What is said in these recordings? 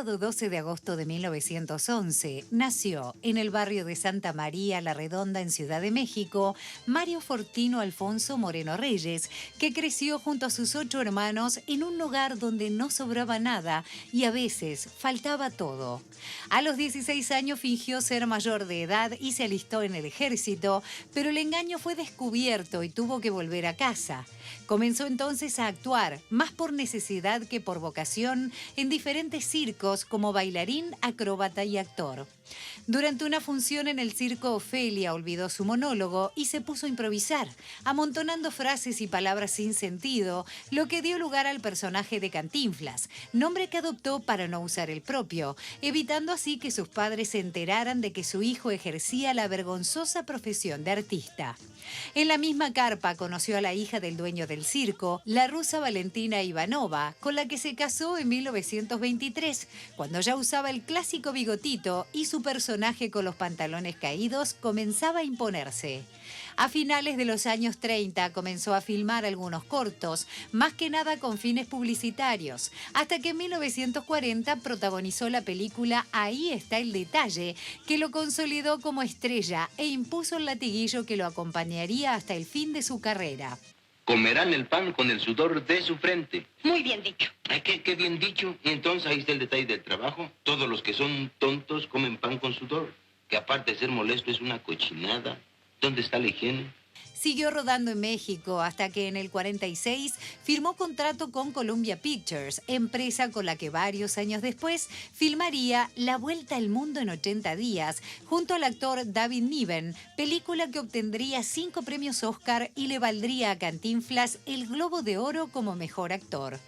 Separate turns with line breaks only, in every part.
sábado 12 de agosto de 1911 nació en el barrio de Santa María la Redonda en Ciudad de México Mario Fortino Alfonso Moreno Reyes, que creció junto a sus 8 hermanos en un hogar donde no sobraba nada y a veces faltaba todo. A los 16 años fingió ser mayor de edad y se alistó en el ejército, pero el engaño fue descubierto y tuvo que volver a casa. Comenzó entonces a actuar, más por necesidad que por vocación, en diferentes circos como bailarín, acróbata y actor. Durante una función en el circo Ofelia olvidó su monólogo y se puso a improvisar, amontonando frases y palabras sin sentido, lo que dio lugar al personaje de Cantinflas, nombre que adoptó para no usar el propio, evitando así que sus padres se enteraran de que su hijo ejercía la vergonzosa profesión de artista. En la misma carpa conoció a la hija del dueño del circo, la rusa Valentina Ivanova, con la que se casó en 1923, cuando ya usaba el clásico bigotito y su personaje con los pantalones caídos comenzaba a imponerse. A finales de los años 30 comenzó a filmar algunos cortos, más que nada con fines publicitarios, hasta que en 1940 protagonizó la película Ahí está el detalle, que lo consolidó como estrella e impuso el latiguillo que lo acompañaría hasta el fin de su carrera.
Comerán el pan con el sudor de su frente.
Muy bien dicho.
Ay, qué bien dicho. Y entonces ahí está el detalle del trabajo. Todos los que son tontos comen pan con sudor, que aparte de ser molesto es una cochinada. ¿Dónde está la higiene?
Siguió rodando en México hasta que en el 46 firmó contrato con Columbia Pictures, empresa con la que varios años después filmaría La Vuelta al Mundo en 80 días, junto al actor David Niven, película que obtendría 5 premios Oscar y le valdría a Cantinflas el Globo de Oro como mejor actor.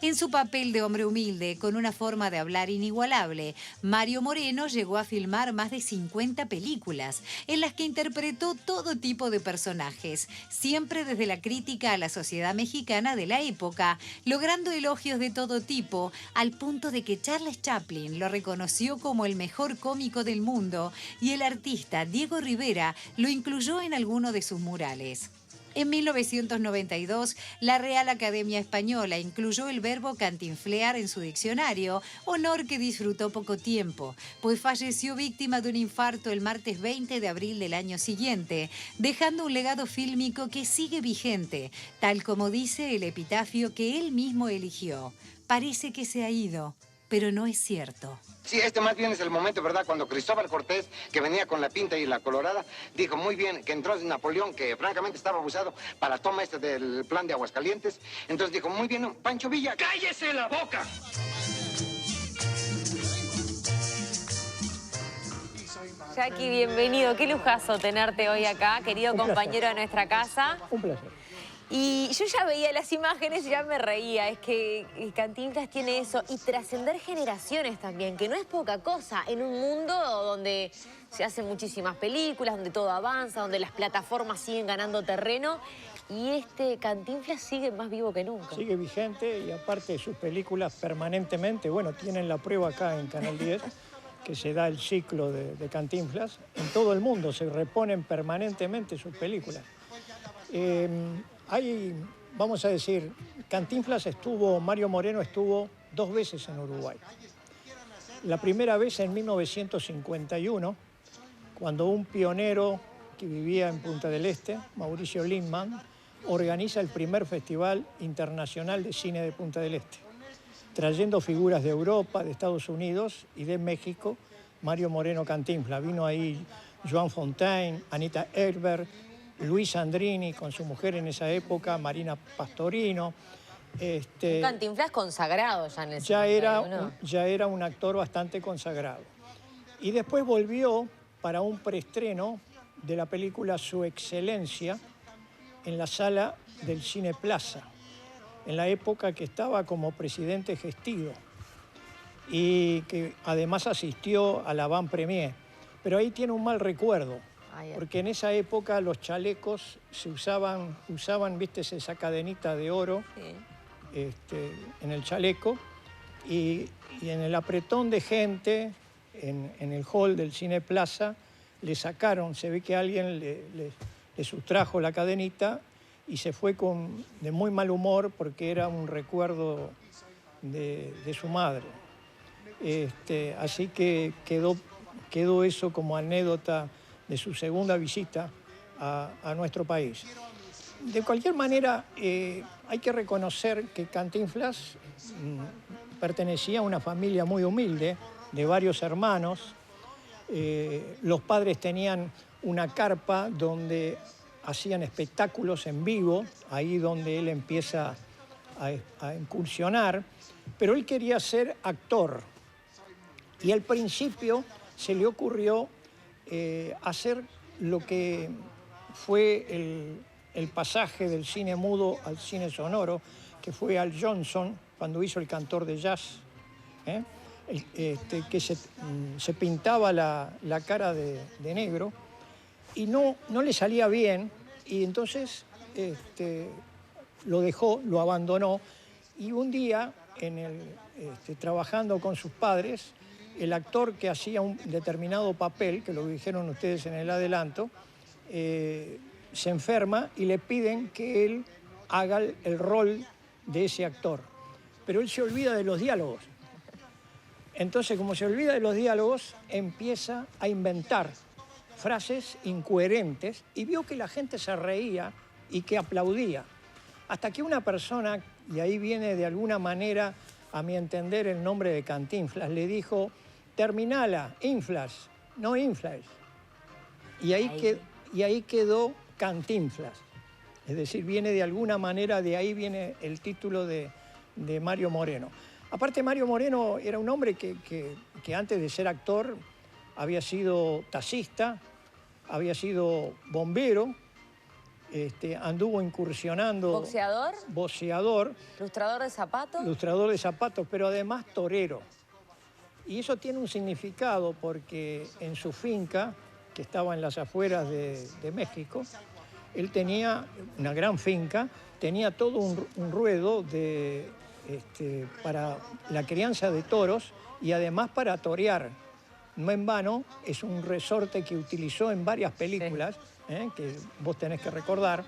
En su papel de hombre humilde, con una forma de hablar inigualable, Mario Moreno llegó a filmar más de 50 películas, en las que interpretó todo tipo de personajes, siempre desde la crítica a la sociedad mexicana de la época, logrando elogios de todo tipo, al punto de que Charles Chaplin lo reconoció como el mejor cómico del mundo y el artista Diego Rivera lo incluyó en alguno de sus murales. En 1992, la Real Academia Española incluyó el verbo cantinflear en su diccionario, honor que disfrutó poco tiempo, pues falleció víctima de un infarto el martes 20 de abril del año siguiente, dejando un legado fílmico que sigue vigente, tal como dice el epitafio que él mismo eligió. Parece que se ha ido, pero no es cierto.
Sí, este más bien es el momento, ¿verdad? Cuando Cristóbal Cortés, que venía con la pinta y la colorada, dijo muy bien que entró Napoleón, que francamente estaba abusado para la toma del plan de Aguascalientes. Entonces dijo, muy bien, Pancho Villa, ¡cállese la boca!
Jackie, bienvenido. Qué lujazo tenerte hoy acá, querido compañero de nuestra casa.
Un placer.
Y yo ya veía las imágenes y ya me reía. Es que Cantinflas tiene eso. Y trascender generaciones también, que no es poca cosa. En un mundo donde se hacen muchísimas películas, donde todo avanza, donde las plataformas siguen ganando terreno. Y este Cantinflas sigue más vivo que nunca.
Sigue vigente y aparte sus películas permanentemente, bueno, tienen la prueba acá en Canal 10, que se da el ciclo de Cantinflas. En todo el mundo se reponen permanentemente sus películas. Vamos a decir, Mario Moreno estuvo 2 veces en Uruguay. La primera vez en 1951, cuando un pionero que vivía en Punta del Este, Mauricio Lindman, organiza el primer Festival Internacional de Cine de Punta del Este, trayendo figuras de Europa, de Estados Unidos y de México. Mario Moreno Cantinflas, vino ahí Joan Fontaine, Anita Ekberg, Luis Andrini con su mujer en esa época, Marina Pastorino.
Un Cantinflas consagrado ya en el
ya era un actor bastante consagrado. Y después volvió para un preestreno de la película Su Excelencia en la sala del Cine Plaza, en la época que estaba como presidente Gestido y que además asistió a la Van Premier. Pero ahí tiene un mal recuerdo. Porque en esa época los chalecos se usaban, viste, esa cadenita de oro, sí, en el chaleco, y en el apretón de gente, en el hall del Cine Plaza, le sacaron, se ve que alguien le sustrajo la cadenita y se fue de muy mal humor porque era un recuerdo de su madre. Así que quedó eso como anécdota de su segunda visita a nuestro país. De cualquier manera, hay que reconocer que Cantinflas pertenecía a una familia muy humilde, de varios hermanos. Los padres tenían una carpa donde hacían espectáculos en vivo, ahí donde él empieza a incursionar, pero él quería ser actor. Y al principio se le ocurrió hacer lo que fue el pasaje del cine mudo al cine sonoro, que fue Al Johnson, cuando hizo El cantor de jazz, que se pintaba la cara de negro, y no le salía bien, y entonces lo dejó, lo abandonó, y un día, trabajando con sus padres, el actor que hacía un determinado papel, que lo dijeron ustedes en el adelanto, se enferma y le piden que él haga el rol de ese actor. Pero él se olvida de los diálogos. Entonces, como se olvida de los diálogos, empieza a inventar frases incoherentes y vio que la gente se reía y que aplaudía. Hasta que una persona, y ahí viene de alguna manera, a mi entender, el nombre de Cantinflas, le dijo: terminala, inflas, no inflas. Y ahí quedó Cantinflas. Es decir, viene de alguna manera, de ahí viene el título de Mario Moreno. Aparte, Mario Moreno era un hombre que antes de ser actor había sido taxista, había sido bombero, anduvo incursionando...
¿Boxeador?
Boxeador.
¿Lustrador de zapatos?
Lustrador de zapatos, pero además torero. Y eso tiene un significado porque en su finca, que estaba en las afueras de México, él tenía una gran finca, tenía todo un ruedo para la crianza de toros y además para torear. No en vano, es un resorte que utilizó en varias películas, que vos tenés que recordar.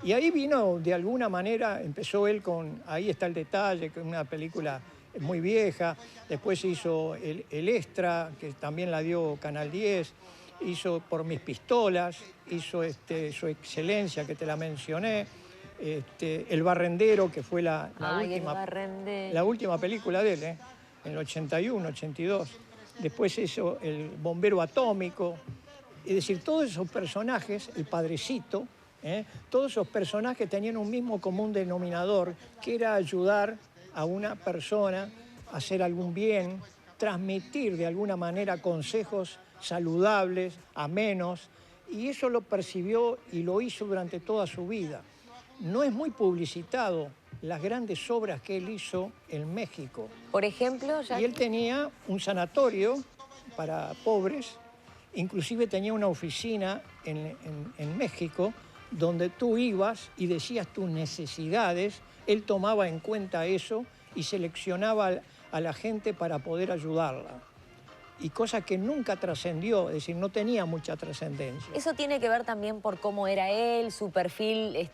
Y ahí vino, de alguna manera, empezó él con Ahí está el detalle, que es una película muy vieja. Después hizo el Extra, que también la dio Canal 10. Hizo Por mis pistolas, hizo Su excelencia, que te la mencioné. El Barrendero, que fue la última película de él, en el 81, 82. Después hizo El bombero atómico. Es decir, todos esos personajes, El Padrecito, todos esos personajes tenían un mismo común denominador, que era ayudar a una persona a hacer algún bien, transmitir de alguna manera consejos saludables, amenos, y eso lo percibió y lo hizo durante toda su vida. No es muy publicitado las grandes obras que él hizo en México.
Por ejemplo,
Y él tenía un sanatorio para pobres, inclusive tenía una oficina en México donde tú ibas y decías tus necesidades, él tomaba en cuenta eso y seleccionaba a la gente para poder ayudarla. Y cosa que nunca trascendió, es decir, no tenía mucha trascendencia.
Eso tiene que ver también por cómo era él, su perfil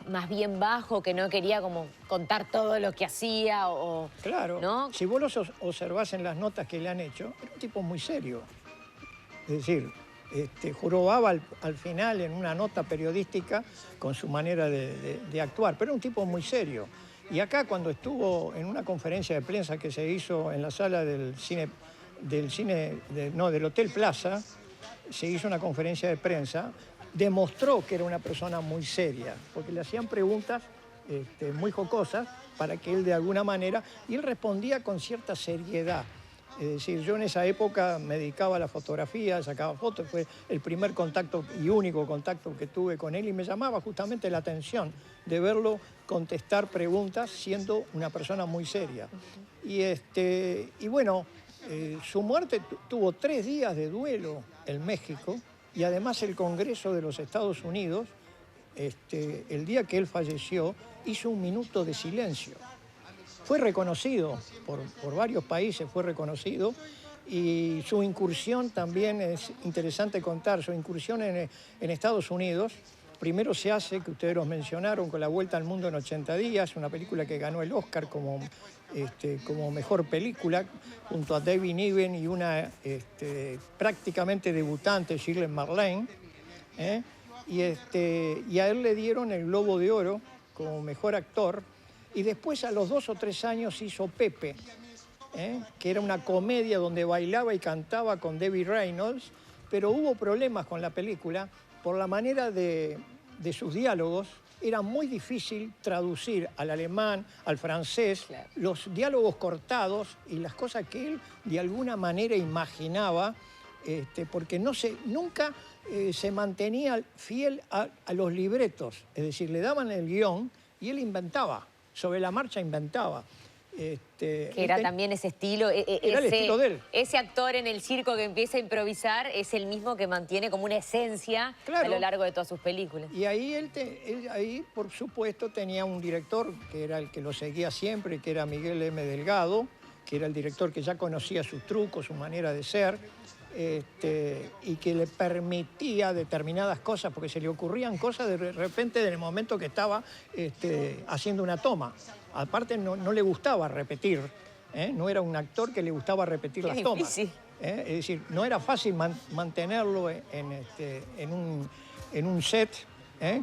más bien bajo, que no quería como contar todo lo que hacía o...
Claro,
¿no?
Si vos los observás en las notas que le han hecho, era un tipo muy serio. Es decir, jorobaba al final en una nota periodística con su manera de actuar, pero era un tipo muy serio. Y acá, cuando estuvo en una conferencia de prensa que se hizo en la sala del Hotel Plaza, se hizo una conferencia de prensa, demostró que era una persona muy seria, porque le hacían preguntas muy jocosas para que él de alguna manera, y él respondía con cierta seriedad. Es decir, yo en esa época me dedicaba a la fotografía, sacaba fotos, fue el primer contacto y único contacto que tuve con él, y me llamaba justamente la atención de verlo contestar preguntas siendo una persona muy seria. Y bueno, su muerte tuvo 3 días de duelo en México, y además el Congreso de los Estados Unidos, el día que él falleció, hizo un minuto de silencio. Fue reconocido por varios países, fue reconocido, y su incursión también es interesante contar. Su incursión en Estados Unidos primero se hace, que ustedes los mencionaron, con La Vuelta al Mundo en 80 días, una película que ganó el Oscar como mejor película, junto a David Niven y una prácticamente debutante, Shirley MacLaine. Y a él le dieron el Globo de Oro como mejor actor, y después a los 2 o 3 años hizo Pepe, que era una comedia donde bailaba y cantaba con Debbie Reynolds, pero hubo problemas con la película por la manera de sus diálogos. Era muy difícil traducir al alemán, al francés, claro, los diálogos cortados y las cosas que él de alguna manera imaginaba, porque nunca se mantenía fiel a los libretos. Es decir, le daban el guión y él inventaba, sobre la marcha inventaba.
Que era también ese estilo,
era el estilo de él.
Ese actor en el circo que empieza a improvisar es el mismo que mantiene como una esencia, claro, a lo largo de todas sus películas.
Y ahí él, por supuesto, tenía un director que era el que lo seguía siempre, que era Miguel M. Delgado, que era el director que ya conocía sus trucos, su manera de ser, y que le permitía determinadas cosas, porque se le ocurrían cosas de repente en el momento que estaba haciendo una toma. Aparte no le gustaba repetir, no era un actor que le gustaba repetir las tomas. Es decir, no era fácil mantenerlo en un set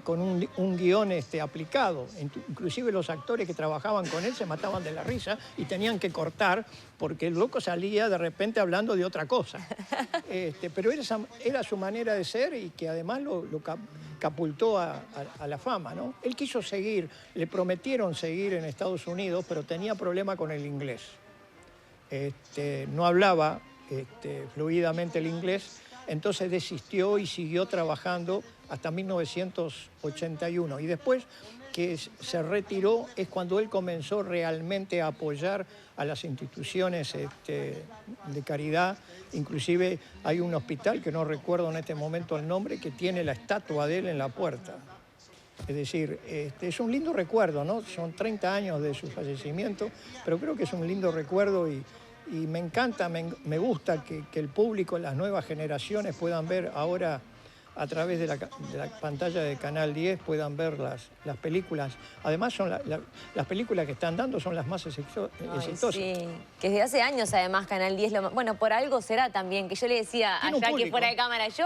con un guión aplicado. Inclusive los actores que trabajaban con él se mataban de la risa y tenían que cortar porque el loco salía de repente hablando de otra cosa. Pero era su manera de ser, y que además lo catapultó a la fama, ¿no? Él quiso seguir, le prometieron seguir en Estados Unidos, pero tenía problema con el inglés. No hablaba fluidamente el inglés, entonces desistió y siguió trabajando hasta 1981. Y después que se retiró es cuando él comenzó realmente a apoyar a las instituciones de caridad. Inclusive hay un hospital, que no recuerdo en este momento el nombre, que tiene la estatua de él en la puerta. Es decir, es un lindo recuerdo, ¿no? Son 30 años de su fallecimiento, pero creo que es un lindo recuerdo y me encanta, me gusta que el público, las nuevas generaciones puedan ver ahora a través de la pantalla de Canal 10, puedan ver las películas. Además, las películas que están dando son las más exitosas.
Sí, que desde hace años además Canal 10, bueno, por algo será también, que yo le decía a Jackie fuera de cámara, yo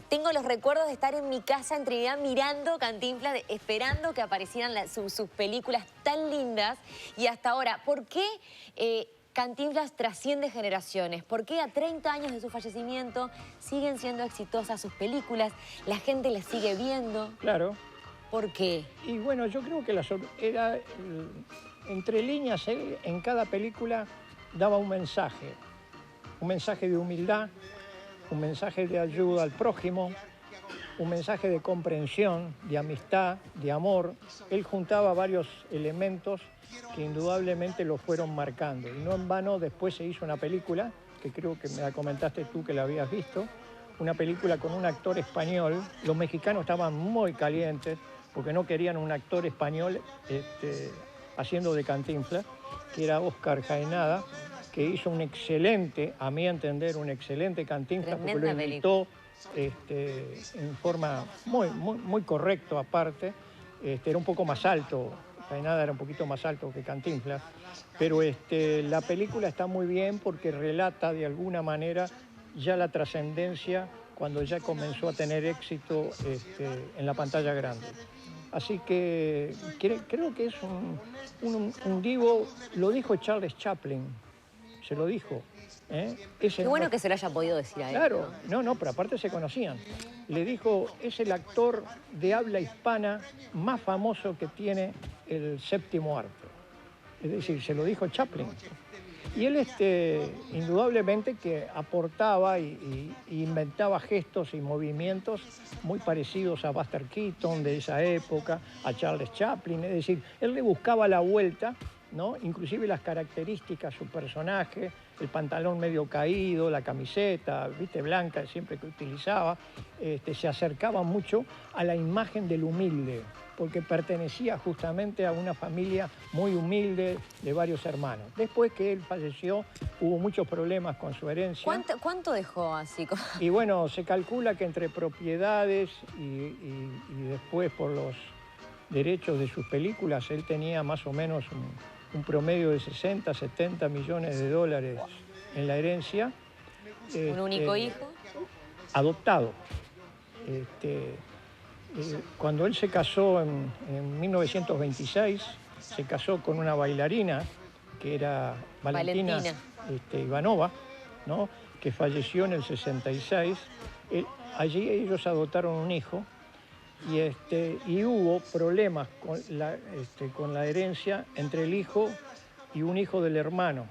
tengo los recuerdos de estar en mi casa en Trinidad mirando Cantinflas, esperando que aparecieran sus películas tan lindas, y hasta ahora, ¿por qué Cantinflas trasciende generaciones? ¿Por qué a 30 años de su fallecimiento siguen siendo exitosas sus películas? La gente las sigue viendo.
Claro.
¿Por qué?
Y bueno, yo creo que era entre líneas, él en cada película daba un mensaje de humildad, un mensaje de ayuda al prójimo, un mensaje de comprensión, de amistad, de amor. Él juntaba varios elementos que indudablemente lo fueron marcando. Y no en vano después se hizo una película, que creo que me la comentaste tú que la habías visto, una película con un actor español. Los mexicanos estaban muy calientes porque no querían un actor español haciendo de Cantinflas, que era Óscar Jaenada, que hizo un excelente, a mi entender, un excelente Cantinflas, porque lo imitó en forma muy correcto aparte. Era un poco más alto, Jaenada era un poquito más alto que Cantinflas, pero la película está muy bien porque relata de alguna manera ya la trascendencia cuando ya comenzó a tener éxito en la pantalla grande. Así que creo que es un divo, lo dijo Charles Chaplin, se lo dijo.
Qué bueno que se lo haya podido decir a él.
Claro, no, pero aparte se conocían. Le dijo, es el actor de habla hispana más famoso que tiene el séptimo arte. Es decir, se lo dijo Chaplin. Y él indudablemente que aportaba y inventaba gestos y movimientos muy parecidos a Buster Keaton de esa época, a Charles Chaplin. Es decir, él le buscaba la vuelta, ¿no? Inclusive las características, su personaje, el pantalón medio caído, la camiseta, viste, blanca, siempre que utilizaba, se acercaba mucho a la imagen del humilde. porque pertenecía justamente a una familia muy humilde de varios hermanos. Después que él falleció, hubo muchos problemas con su herencia.
¿Cuánto dejó así?
Y bueno, se calcula que entre propiedades y después por los derechos de sus películas, él tenía más o menos un promedio de 60, 70 millones de dólares en la herencia.
¿Un único hijo?
Adoptado. Cuando él se casó en 1926, se casó con una bailarina que era Valentina. Ivanova, ¿no? Que falleció en el 66. Allí ellos adoptaron un hijo y hubo problemas con la herencia entre el hijo y un hijo del hermano.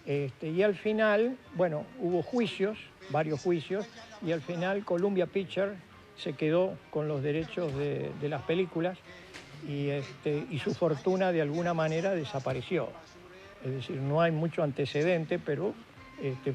Y al final, bueno, hubo juicios, varios juicios, y al final Columbia Pictures se quedó con los derechos de las películas y su fortuna de alguna manera desapareció. Es decir, no hay mucho antecedente, pero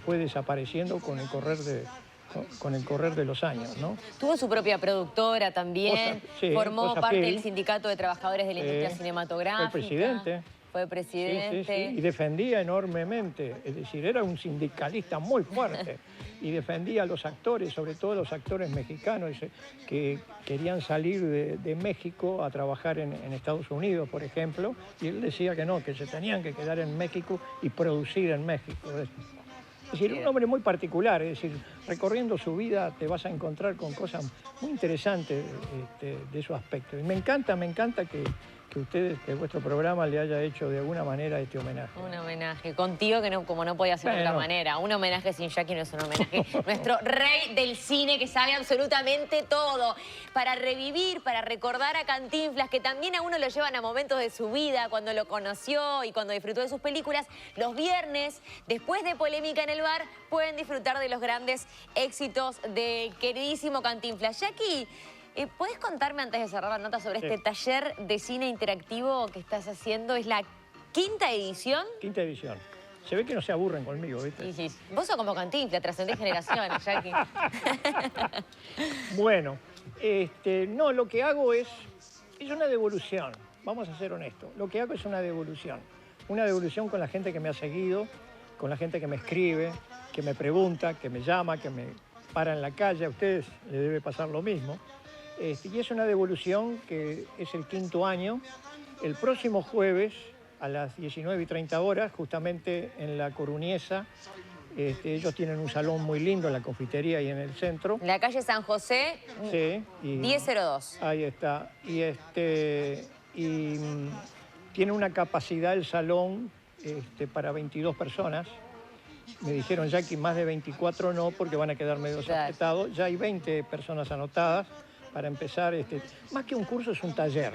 fue desapareciendo con el correr de los años, ¿no?
Tuvo su propia productora también, formó parte del Sindicato de Trabajadores de la Industria Cinematográfica.
Fue presidente.
Fue presidente.
Sí, y defendía enormemente, es decir, era un sindicalista muy fuerte y defendía a los actores, sobre todo los actores mexicanos que querían salir de México a trabajar en Estados Unidos, por ejemplo, y él decía que no, que se tenían que quedar en México y producir en México. Es decir, un hombre muy particular, es decir, recorriendo su vida te vas a encontrar con cosas muy interesantes de su aspecto. Y me encanta que ustedes, que vuestro programa le haya hecho de alguna manera este homenaje.
Un homenaje. Contigo, que no, como no podía ser de otra manera. Un homenaje sin Jackie no es un homenaje. Nuestro rey del cine que sabe absolutamente todo. Para revivir, para recordar a Cantinflas, que también a uno lo llevan a momentos de su vida, cuando lo conoció y cuando disfrutó de sus películas. Los viernes, después de Polémica en el Bar, pueden disfrutar de los grandes éxitos del queridísimo Cantinflas. Jackie, ¿puedes contarme antes de cerrar la nota sobre este taller de cine interactivo que estás haciendo? ¿Es la quinta edición?
Quinta edición. Se ve que no se aburren conmigo, ¿viste?
Sí. Vos sos como Cantinflas, trascendés generaciones, Jackie.
Bueno, no, lo que hago es una devolución. Vamos a ser honestos. Lo que hago es una devolución. Una devolución con la gente que me ha seguido, con la gente que me escribe, que me pregunta, que me llama, que me para en la calle. A ustedes les debe pasar lo mismo. Y es una devolución que es el 5º año. El próximo jueves a las 19:30 horas, justamente en La Coruñesa, ellos tienen un salón muy lindo en la confitería y en el centro.
En la calle San José, 1002.
Ahí está. Y tiene una capacidad el salón para 22 personas. Me dijeron ya que más de 24 no, porque van a quedar medio apretados. Ya hay 20 personas anotadas. Para empezar, más que un curso es un taller.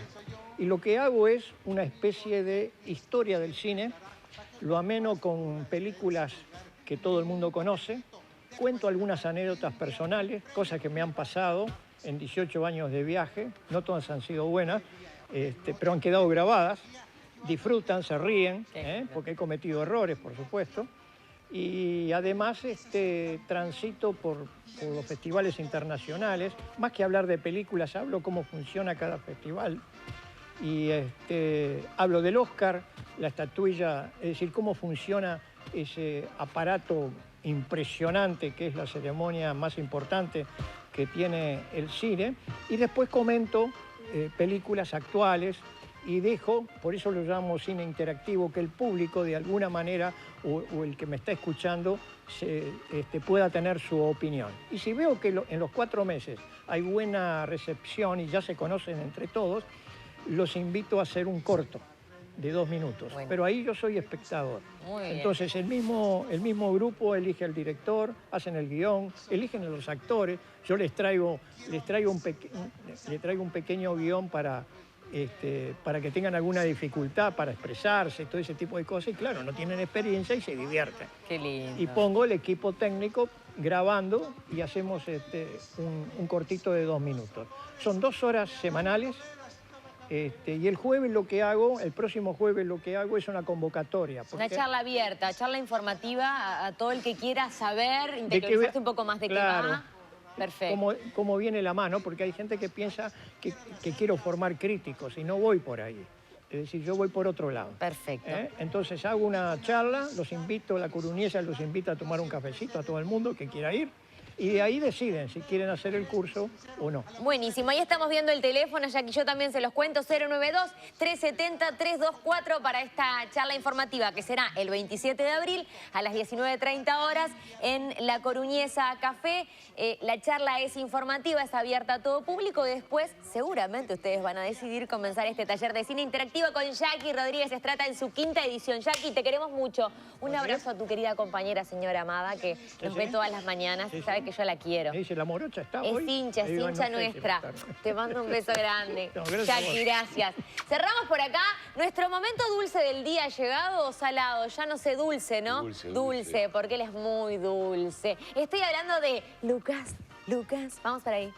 Y lo que hago es una especie de historia del cine, lo ameno con películas que todo el mundo conoce, cuento algunas anécdotas personales, cosas que me han pasado en 18 años de viaje, no todas han sido buenas, pero han quedado grabadas, disfrutan, se ríen, porque he cometido errores, por supuesto. Y además transito por los festivales internacionales. Más que hablar de películas, hablo cómo funciona cada festival. Y hablo del Oscar, la estatuilla, es decir, cómo funciona ese aparato impresionante que es la ceremonia más importante que tiene el cine. Y después comento películas actuales. Y dejo, por eso lo llamo cine interactivo, que el público de alguna manera, o el que me está escuchando, pueda tener su opinión. Y si veo que en los 4 meses hay buena recepción y ya se conocen entre todos, los invito a hacer un corto de 2 minutos. Bueno. Pero ahí yo soy espectador.
Muy bien.
Entonces el mismo grupo elige al director, hacen el guión, eligen a los actores. Yo les traigo un pequeño guión para que tengan alguna dificultad para expresarse, todo ese tipo de cosas, y claro, no tienen experiencia y se divierten.
Qué lindo.
Y pongo el equipo técnico grabando y hacemos un cortito de 2 minutos. Son 2 horas semanales, y el próximo jueves lo que hago es una convocatoria.
Una charla abierta, charla informativa a todo el que quiera saber, interiorizarse un poco más de qué va. Perfecto.
cómo viene la mano, porque hay gente que piensa que quiero formar críticos y no voy por ahí. Es decir, yo voy por otro lado.
Perfecto.
Entonces hago una charla, los invito, la Coruñesa los invita a tomar un cafecito a todo el mundo que quiera ir. Y de ahí deciden si quieren hacer el curso o no.
Buenísimo, ahí estamos viendo el teléfono, ya que yo también se los cuento, 092-370-324 para esta charla informativa que será el 27 de abril a las 19:30 horas en La Coruñesa Café. La charla es informativa, es abierta a todo público y después seguramente ustedes van a decidir comenzar este taller de cine interactivo con Jackie Rodríguez Estrata en su 5ª edición. Jackie, te queremos mucho. Un abrazo a tu querida compañera, señora Amada, que nos ve todas las mañanas. Sabe que yo la quiero.
Me dice, la morocha está
Es
hoy.
hincha, es hincha nuestra. Te mando un beso grande.
No, gracias
Jackie, gracias. Cerramos por acá. Nuestro momento dulce del día ha llegado o salado. Ya no sé, dulce, ¿no? Dulce, porque él es muy dulce. Estoy hablando de Lucas. Vamos para ahí.